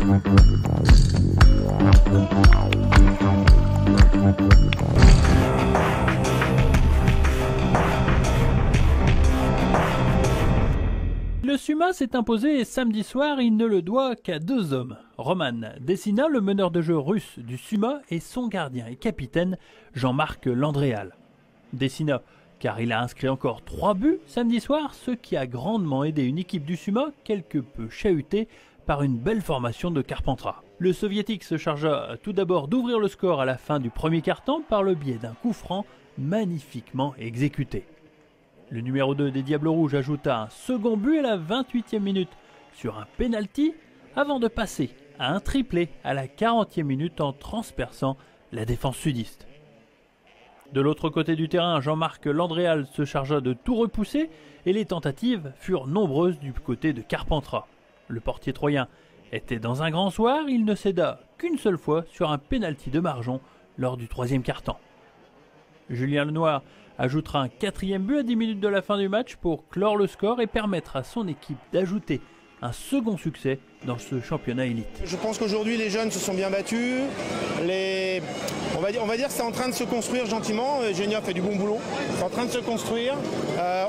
Le Suma s'est imposé et samedi soir, il ne le doit qu'à deux hommes. Roman Decina, le meneur de jeu russe du Suma, et son gardien et capitaine Jean-Marc Landréal. Decina, car il a inscrit encore 3 buts samedi soir, ce qui a grandement aidé une équipe du Suma quelque peu chahutée par une belle formation de Carpentras. Le soviétique se chargea tout d'abord d'ouvrir le score à la fin du premier quart-temps par le biais d'un coup franc magnifiquement exécuté. Le numéro 2 des Diables Rouges ajouta un second but à la 28e minute sur un penalty avant de passer à un triplé à la 40e minute en transperçant la défense sudiste. De l'autre côté du terrain, Jean-Marc Landréal se chargea de tout repousser et les tentatives furent nombreuses du côté de Carpentras. Le portier troyen était dans un grand soir, il ne céda qu'une seule fois sur un penalty de Marjon lors du 3e quart-temps. Julien Lenoir ajoutera un 4e but à 10 minutes de la fin du match pour clore le score et permettre à son équipe d'ajouter un second succès dans ce championnat élite. Je pense qu'aujourd'hui les jeunes se sont bien battus, on va dire que c'est en train de se construire gentiment, Genia fait du bon boulot, c'est en train de se construire,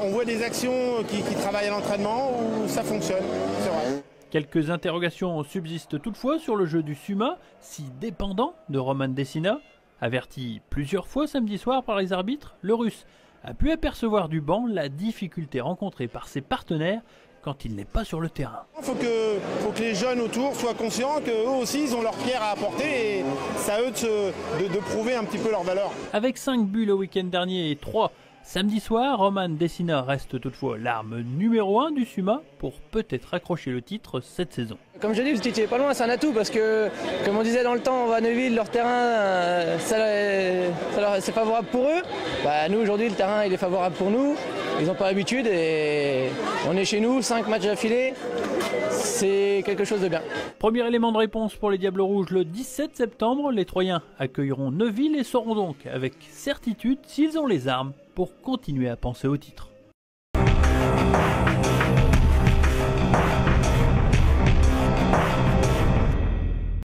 on voit des actions qui travaillent à l'entraînement où ça fonctionne, c'est vrai. Quelques interrogations subsistent toutefois sur le jeu du Suma, si dépendant de Roman Decina. Averti plusieurs fois samedi soir par les arbitres, le Russe a pu apercevoir du banc la difficulté rencontrée par ses partenaires quand il n'est pas sur le terrain. Il faut que les jeunes autour soient conscients qu'eux aussi ils ont leur pierre à apporter et c'est à eux de prouver un petit peu leur valeur. Avec 5 buts le week-end dernier et 3 samedi soir, Roman Decina reste toutefois l'arme numéro 1 du Suma pour peut-être accrocher le titre cette saison. Comme je dis, le titre n'est pas loin, c'est un atout parce que, comme on disait dans le temps, à Neuville, leur terrain, c'est favorable pour eux. Nous, aujourd'hui, le terrain il est favorable pour nous. Ils n'ont pas l'habitude et on est chez nous, 5 matchs d'affilée, c'est quelque chose de bien. Premier élément de réponse pour les Diables Rouges le 17 septembre. Les Troyens accueilleront Neuville et sauront donc avec certitude s'ils ont les armes pour continuer à penser au titre.